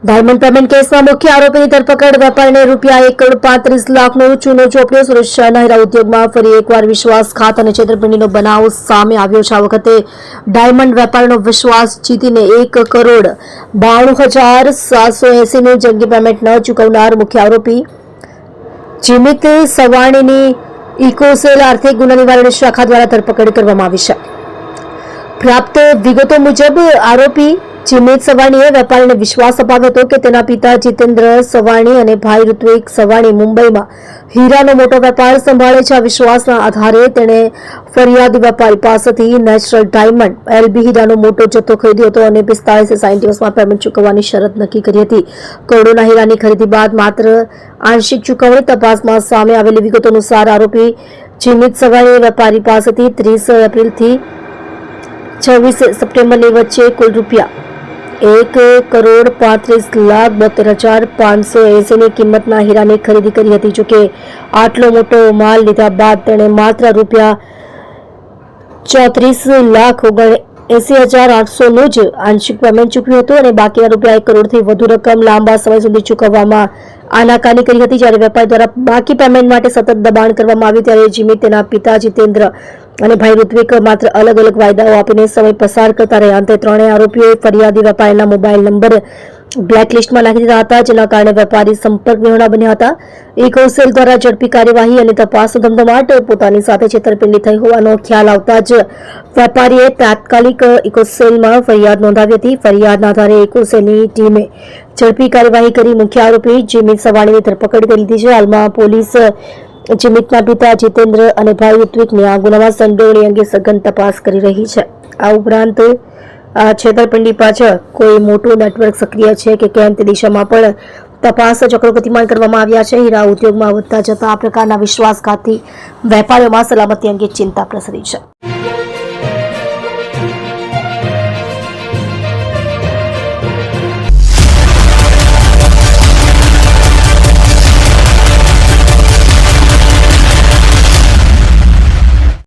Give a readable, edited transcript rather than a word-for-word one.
Diamond payment કેસમાં મુખ્ય આરોપીની ધરપકડ. વેપારીને ₹1,35,00,000નો ચૂનો ચોપડ્યો. સુરત શહેરના હીરા ઉદ્યોગમાં ફરી એકવાર વિશ્વાસઘાત અને છેતરપિંડીનો બનાવ સામે આવ્યો છે. આ વખતે ડાયમંડ વેપારીનો વિશ્વાસ જીતીને ₹1,92,780નું જંગી પેમેન્ટ ન ચૂકવનાર મુખ્ય આરોપી જીમિત સવાણીની ઇકોસેલ આર્થિક ગુના નિવારણ શાખા દ્વારા ધરપકડ કરવામાં આવી છે. પ્રાપ્ત વિગતો મુજબ આરોપી જીમિત સવાણીએ વેપારીને વિશ્વાસ અપાવ્યો હતો કે તેના પિતા જીતેન્દ્ર સવાણી અને ભાઈ ઋત્વિક સવાણી મુંબઈમાં હીરાનો મોટો વેપાર સંભાળે છે. આ વિશ્વાસના આધારે તેણે ફરિયાદી વેપારી પાસેથી નેચરલ ડાયમંડ LB હીરાનો મોટો જથ્થો ખરીદ્યો હતો અને 45 થી 60 દિવસમાં પેમેન્ટ ચૂકવવાની શરત નક્કી કરી હતી. કરોડોના હીરાની ખરીદી બાદ માત્ર આંશિક ચૂકવણી. તપાસમાં સામે આવેલી વિગતો અનુસાર આરોપી જીમિત સવાણીએ વેપારી પાસેથી 30 એપ્રિલથી 26 સપ્ટેમ્બરની વચ્ચે કુલ ₹1,35,72,580ની કિંમતના હીરાની ખરીદી કરી હતી. જોકે આટલો મોટો માલ લીધા બાદ તેણે માત્ર ₹34,79,800નું જ આંશિક પેમેન્ટ ચૂકવ્યું હતું અને બાકીના ₹1 કરોડથી વધુ રકમ લાંબા સમય સુધી ચૂકવવામાં આનાકાની કરી હતી. જ્યારે વેપારી દ્વારા બાકી પેમેન્ટ માટે સતત દબાણ કરવામાં આવ્યું ત્યારે જીમિત, તેના પિતા જીતેન્દ્ર અને ભાઈ ઋત્વિક માત્ર અલગ અલગ વાયદાઓ આપીને સમય પસાર કરતા રહ્યા. અંતે ત્રણેય આરોપીઓએ ફરિયાદી વેપારીના મોબાઈલ નંબર બ્લેકલિસ્ટમાં નાખી દીધા હતા, જેના કારણે વેપારી સંપર્ક વિહોણા બન્યા હતા. ઇકોસેલ દ્વારા ઝડપી કાર્યવાહી અને તપાસનો ધમધમાટ. પોતાની સાથે છેતરપિંડી થઈ હોવાનો ખ્યાલ આવતા જ વેપારીએ તાત્કાલિક ઇકોસેલમાં ફરિયાદ નોંધાવી હતી. ફરિયાદના આધારે ઇકોસેલની ટીમે ઝડપી કાર્યવાહી કરી મુખ્ય આરોપી જીમિત સવાણીની ધરપકડ કરી લીધી છે. હાલમાં પોલીસ જીમિતના પિતા જીતેન્દ્ર અને ભાઈ ઋત્વિકની આ ગુનામાં સંડોવણી અંગે સઘન તપાસ કરી રહી છે. આ ઉપરાંત આ છેતરપિંડી પાછળ કોઈ મોટું નેટવર્ક સક્રિય છે કે કેમ તે દિશામાં પણ તપાસ ચક્રો ગતિમાન કરવામાં આવ્યા છે. હીરા ઉદ્યોગમાં વધતા જતા આ પ્રકારના વિશ્વાસઘાતથી વેપારીઓમાં સલામતી અંગે ચિંતા પ્રસરી છે.